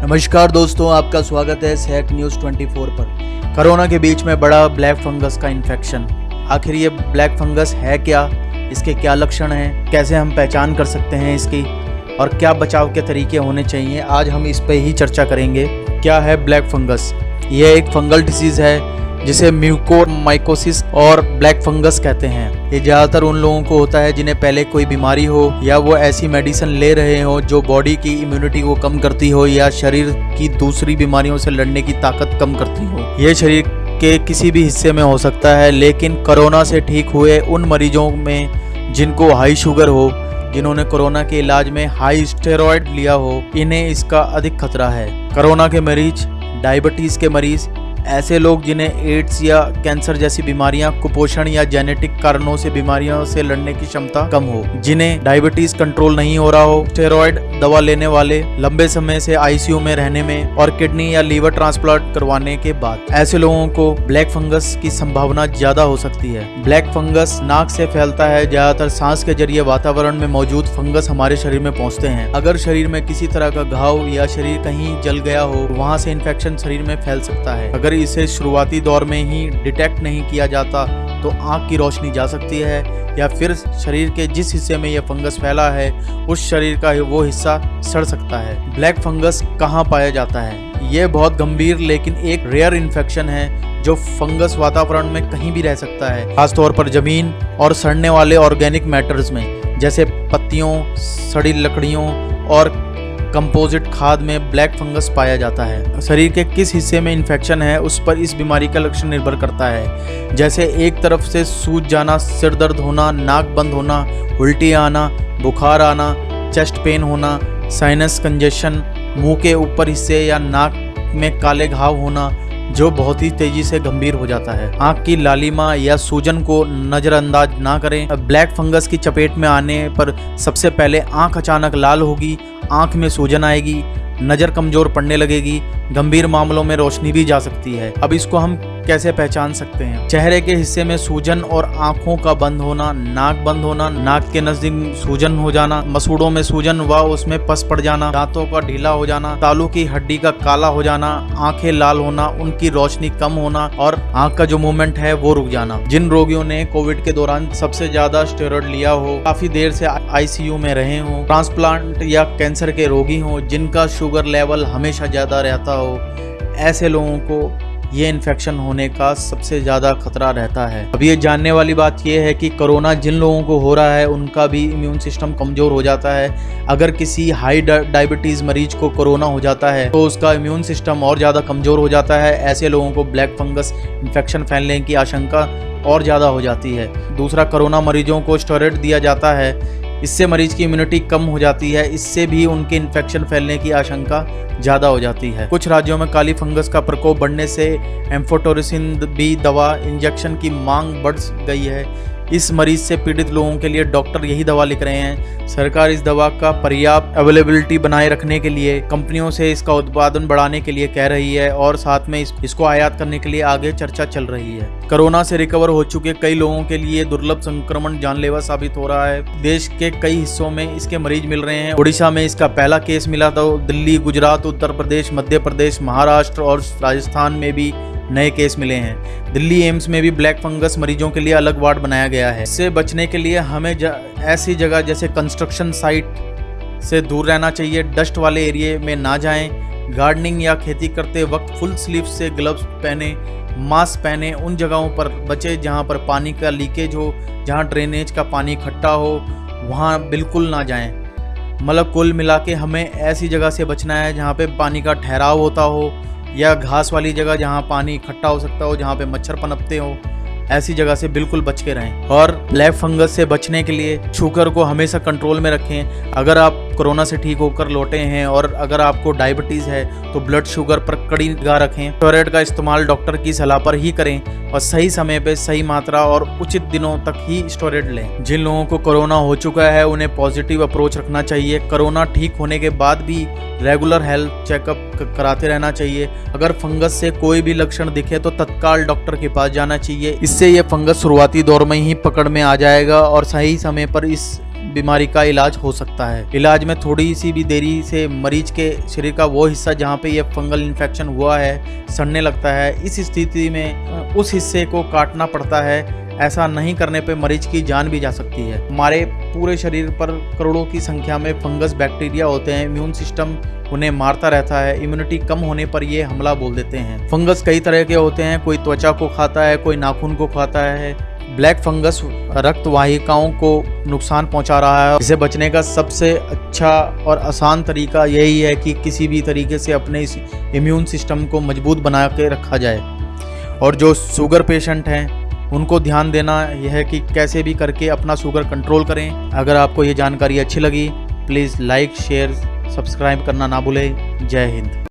नमस्कार दोस्तों, आपका स्वागत है सेहत न्यूज़ 24 पर। कोरोना के बीच में बड़ा ब्लैक फंगस का इन्फेक्शन। आखिर ये ब्लैक फंगस है क्या, इसके क्या लक्षण हैं, कैसे हम पहचान कर सकते हैं इसकी और क्या बचाव के तरीके होने चाहिए, आज हम इस पे ही चर्चा करेंगे। क्या है ब्लैक फंगस? ये एक फंगल डिसीज़ है जिसे म्यूकोरमाइकोसिस और ब्लैक फंगस कहते हैं। ये ज़्यादातर उन लोगों को होता है जिन्हें पहले कोई बीमारी हो या वो ऐसी मेडिसिन ले रहे हो जो बॉडी की इम्यूनिटी को कम करती हो या शरीर की दूसरी बीमारियों से लड़ने की ताकत कम करती हो। ये शरीर के किसी भी हिस्से में हो सकता है, लेकिन कोरोना से ठीक हुए उन मरीजों में जिनको हाई शुगर हो, जिन्होंने कोरोना के इलाज में हाई स्टेरॉयड लिया हो, इन्हें इसका अधिक खतरा है। कोरोना के मरीज, डायबिटीज़ के मरीज, ऐसे लोग जिन्हें एड्स या कैंसर जैसी बीमारियां, कुपोषण या जेनेटिक कारणों से बीमारियों से लड़ने की क्षमता कम हो, जिन्हें डायबिटीज कंट्रोल नहीं हो रहा हो, स्टेरॉयड दवा लेने वाले, लंबे समय से आईसीयू में रहने में और किडनी या लीवर ट्रांसप्लांट करवाने के बाद, ऐसे लोगों को ब्लैक फंगस की संभावना ज्यादा हो सकती है। ब्लैक फंगस नाक से फैलता है। ज्यादातर सांस के जरिए वातावरण में मौजूद फंगस हमारे शरीर में पहुंचते हैं। अगर शरीर में किसी तरह का घाव या शरीर कहीं जल गया हो, वहां से इन्फेक्शन शरीर में फैल सकता है। अगर इसे शुरुआती दौर में ही डिटेक्ट नहीं किया जाता तो आंख की रोशनी जा सकती है या फिर शरीर के जिस हिस्से में यह फंगस फैला है उस शरीर का वो हिस्सा सड़ सकता है। ब्लैक फंगस कहाँ पाया जाता है? ये बहुत गंभीर लेकिन एक रेयर इन्फेक्शन है जो फंगस वातावरण में कहीं भी रह सकता है, खासतौर पर जमीन और सड़ने वाले ऑर्गेनिक मैटर्स में, जैसे पत्तियों, सड़ी लकड़ियों और कंपोजिट खाद में ब्लैक फंगस पाया जाता है। शरीर के किस हिस्से में इन्फेक्शन है उस पर इस बीमारी का लक्षण निर्भर करता है, जैसे एक तरफ से सूज जाना, सिर दर्द होना, नाक बंद होना, उल्टी आना, बुखार आना, चेस्ट पेन होना, साइनस कंजेशन, मुंह के ऊपर हिस्से या नाक में काले घाव होना जो बहुत ही तेजी से गंभीर हो जाता है। आंख की लालिमा या सूजन को नजरअंदाज ना करें। ब्लैक फंगस की चपेट में आने पर सबसे पहले आंख अचानक लाल होगी, आंख में सूजन आएगी, नज़र कमज़ोर पड़ने लगेगी, गंभीर मामलों में रोशनी भी जा सकती है। अब इसको हम कैसे पहचान सकते हैं? चेहरे के हिस्से में सूजन और आंखों का बंद होना, नाक बंद होना, नाक के नजदीक सूजन हो जाना, मसूड़ों में सूजन व उसमें पस पड़ जाना, दांतों का ढीला हो जाना, तालू की हड्डी का काला हो जाना, आंखें लाल होना, उनकी रोशनी कम होना और आंख का जो मूवमेंट है वो रुक जाना। जिन रोगियों ने कोविड के दौरान सबसे ज्यादा स्टेरॉयड लिया हो, काफी देर से आईसीयू में रहे हो, ट्रांसप्लांट या कैंसर के रोगी हो, जिनका शुगर लेवल हमेशा ज्यादा रहता हो, ऐसे लोगों को ये इन्फेक्शन होने का सबसे ज़्यादा खतरा रहता है। अब ये जानने वाली बात यह है कि कोरोना जिन लोगों को हो रहा है उनका भी इम्यून सिस्टम कमज़ोर हो जाता है। अगर किसी हाई डायबिटीज़ मरीज को कोरोना हो जाता है तो उसका इम्यून सिस्टम और ज़्यादा कमज़ोर हो जाता है। ऐसे लोगों को ब्लैक फंगस इन्फेक्शन फैलने की आशंका और ज़्यादा हो जाती है। दूसरा, कोरोना मरीजों को स्टेरॉयड दिया जाता है, इससे मरीज की इम्यूनिटी कम हो जाती है, इससे भी उनके इन्फेक्शन फैलने की आशंका ज़्यादा हो जाती है। कुछ राज्यों में काली फंगस का प्रकोप बढ़ने से एम्फोटेरिसिन बी दवा इंजेक्शन की मांग बढ़ गई है। इस मरीज से पीड़ित लोगों के लिए डॉक्टर यही दवा लिख रहे हैं। सरकार इस दवा का पर्याप्त अवेलेबिलिटी बनाए रखने के लिए कंपनियों से इसका उत्पादन बढ़ाने के लिए कह रही है और साथ में इसको आयात करने के लिए आगे चर्चा चल रही है। कोरोना से रिकवर हो चुके कई लोगों के लिए दुर्लभ संक्रमण जानलेवा साबित हो रहा है। देश के कई हिस्सों में इसके मरीज मिल रहे हैं। ओडिशा में इसका पहला केस मिला था। दिल्ली, गुजरात, उत्तर प्रदेश, मध्य प्रदेश, महाराष्ट्र और राजस्थान में भी नए केस मिले हैं। दिल्ली एम्स में भी ब्लैक फंगस मरीजों के लिए अलग वार्ड बनाया गया है। इससे बचने के लिए हमें ऐसी जगह जैसे कंस्ट्रक्शन साइट से दूर रहना चाहिए। डस्ट वाले एरिया में ना जाएं। गार्डनिंग या खेती करते वक्त फुल स्लीव से ग्लव्स पहने, मास्क पहने। उन जगहों पर बचे जहां पर पानी का लीकेज हो, जहां ड्रेनेज का पानी इकट्ठा हो, वहां बिल्कुल ना जाएं। मतलब कुल मिला के हमें ऐसी जगह से बचना है जहाँ पे पानी का ठहराव होता हो या घास वाली जगह जहाँ पानी इकट्ठा हो सकता हो, जहाँ पे मच्छर पनपते हो, ऐसी जगह से बिल्कुल बच के रहें। और ब्लैक फंगस से बचने के लिए शुगर को हमेशा कंट्रोल में रखें। अगर आप कोरोना से ठीक होकर लौटे हैं और अगर आपको डायबिटीज़ है तो ब्लड शुगर पर कड़ी निगाह रखें। स्टेरॉयड का इस्तेमाल डॉक्टर की सलाह पर ही करें और सही समय पे सही मात्रा और उचित दिनों तक ही स्टेरॉयड लें। जिन लोगों को कोरोना हो चुका है उन्हें पॉजिटिव अप्रोच रखना चाहिए। कोरोना ठीक होने के बाद भी रेगुलर हेल्थ चेकअप कराते रहना चाहिए। अगर फंगस से कोई भी लक्षण दिखे तो तत्काल डॉक्टर के पास जाना चाहिए। इससे ये फंगस शुरुआती दौर में ही पकड़ में आ जाएगा और सही समय पर इस बीमारी का इलाज हो सकता है। इलाज में थोड़ी सी भी देरी से मरीज के शरीर का वो हिस्सा जहाँ पे ये फंगल इन्फेक्शन हुआ है सड़ने लगता है। इस स्थिति में उस हिस्से को काटना पड़ता है। ऐसा नहीं करने पे मरीज की जान भी जा सकती है। हमारे पूरे शरीर पर करोड़ों की संख्या में फंगस बैक्टीरिया होते हैं। इम्यून सिस्टम उन्हें मारता रहता है। इम्यूनिटी कम होने पर ये हमला बोल देते हैं। फंगस कई तरह के होते हैं, कोई त्वचा को खाता है, कोई नाखून को खाता है। ब्लैक फंगस रक्त वाहिकाओं को नुकसान पहुंचा रहा है। इसे बचने का सबसे अच्छा और आसान तरीका यही है कि किसी भी तरीके से अपने इस इम्यून सिस्टम को मजबूत बना के रखा जाए। और जो शुगर पेशेंट हैं उनको ध्यान देना यह है कि कैसे भी करके अपना शुगर कंट्रोल करें। अगर आपको ये जानकारी अच्छी लगी प्लीज़ लाइक शेयर सब्सक्राइब करना ना भूलें। जय हिंद।